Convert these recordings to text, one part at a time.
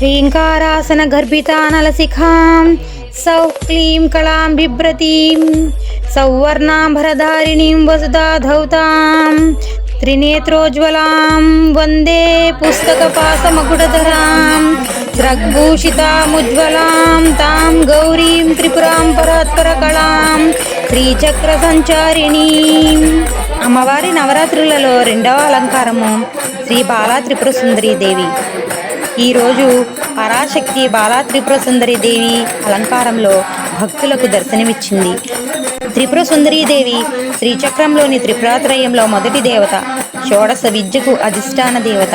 ह्रीङ्कारासन गर्भितानलशिखां सौः क्लीं कलां बिभ्रतीं सौवर्णाम्बरधारिणीं वसुधाधौतां त्रिनेत्रोज्ज्वलां वन्दे पुस्तकपाशमकुटधरां स्रग्भूषितामुज्ज्वलां तां गौरीं त्रिपुरां परात्परकलां శ్రీచక్రసంచారిణీం. అమ్మవారి నవరాత్రులలో రెండవ అలంకారము శ్రీ బాలా త్రిపుర సుందరీ దేవి. ఈరోజు పరాశక్తి బాలా త్రిపుర సుందరీ దేవి అలంకారంలో భక్తులకు దర్శనమిచ్చింది. త్రిపుర సుందరీదేవి శ్రీచక్రంలోని త్రిపురాత్రయంలో మొదటి దేవత, షోడశ విద్యకు అధిష్టాన దేవత.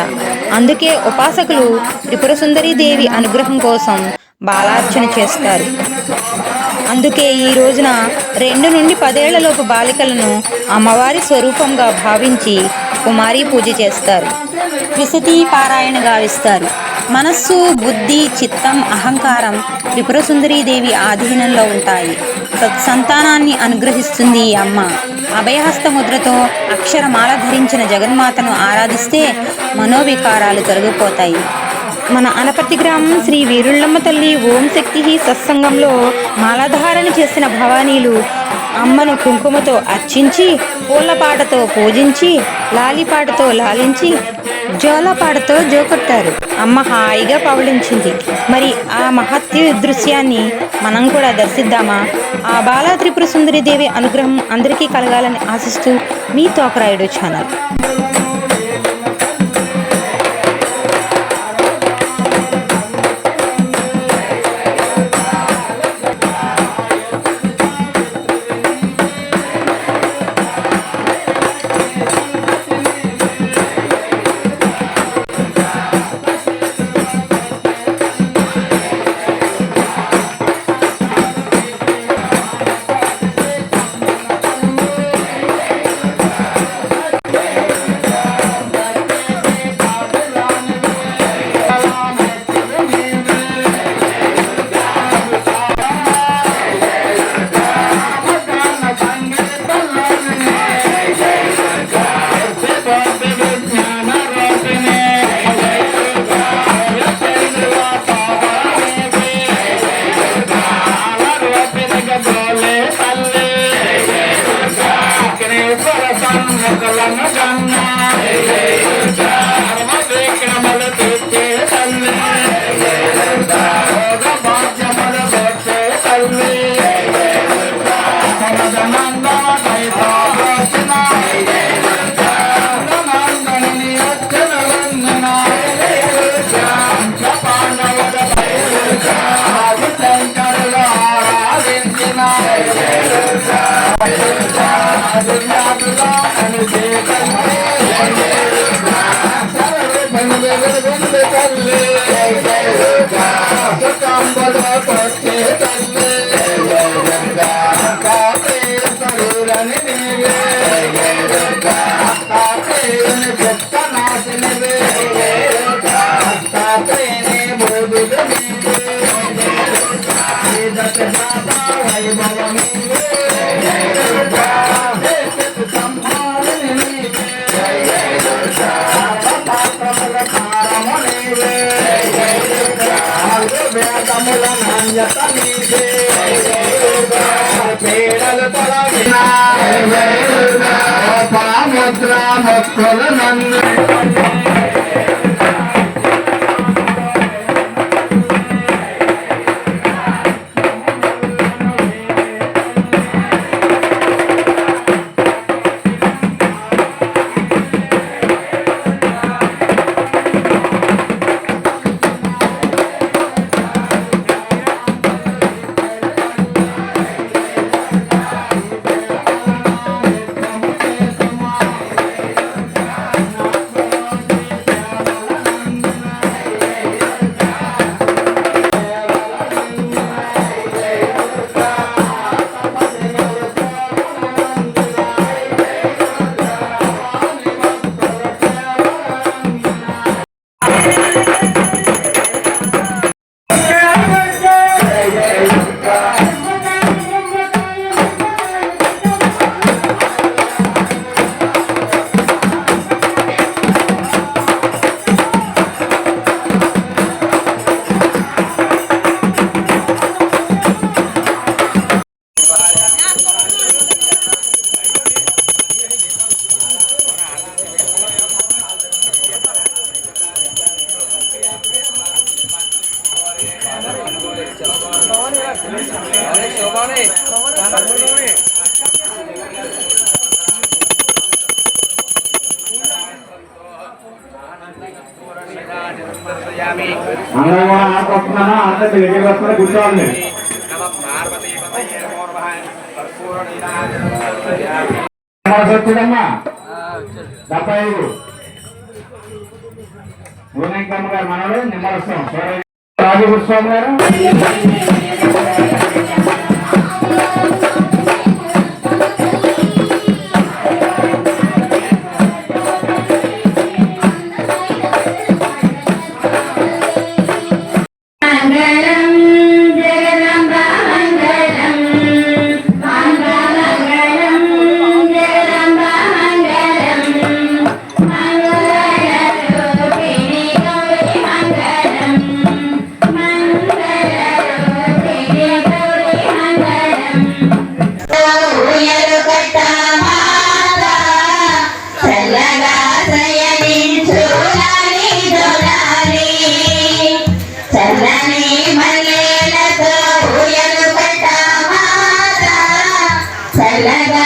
అందుకే ఉపాసకులు త్రిపుర సుందరీదేవి అనుగ్రహం కోసం బాలార్చన చేస్తారు. అందుకే ఈ రోజున 2 నుండి 10 ఏళ్లలోపు బాలికలను అమ్మవారి స్వరూపంగా భావించి కుమారీ పూజ చేస్తారు. త్రిశతీ పారాయణ గావిస్తారు. మనస్సు, బుద్ధి, చిత్తం, అహంకారం త్రిపుర సుందరీదేవి ఆధీనంలో ఉంటాయి. సత్సంతానాన్ని అనుగ్రహిస్తుంది ఈ అమ్మ. అభయహస్త ముద్రతో అక్షరమాల ధరించిన జగన్మాతను ఆరాధిస్తే మనోవికారాలు తొలగిపోతాయి. మన అనపర్తి గ్రామం శ్రీ వీరుళ్ళమ్మ తల్లి ఓం శక్తి సత్సంగంలో మాలాధారణ చేసిన భవానీలు అమ్మను కుంకుమతో అర్చించి, పూలపాటతో పూజించి, లాలిపాటతో లాలించి, జోలపాటతో జోకొట్టారు. అమ్మ హాయిగా పవళించింది. మరి ఆ మహత్య దృశ్యాన్ని మనం కూడా దర్శిద్దామా? ఆ బాలా త్రిపుర సుందరి దేవి అనుగ్రహం అందరికీ కలగాలని ఆశిస్తూ మీ తోకరాయుడు ఛానల్. అందరూ కూడా ఆడుకొస్తున్నాను, అందరూ దగ్గరికి వస్తున్నా కూర్చోవాలి. వచ్చిందమ్మా 75 భూమికమ్మ గారు మనడు నిమ్మరసం రాజగురుస్వామి గారు. చల్లగా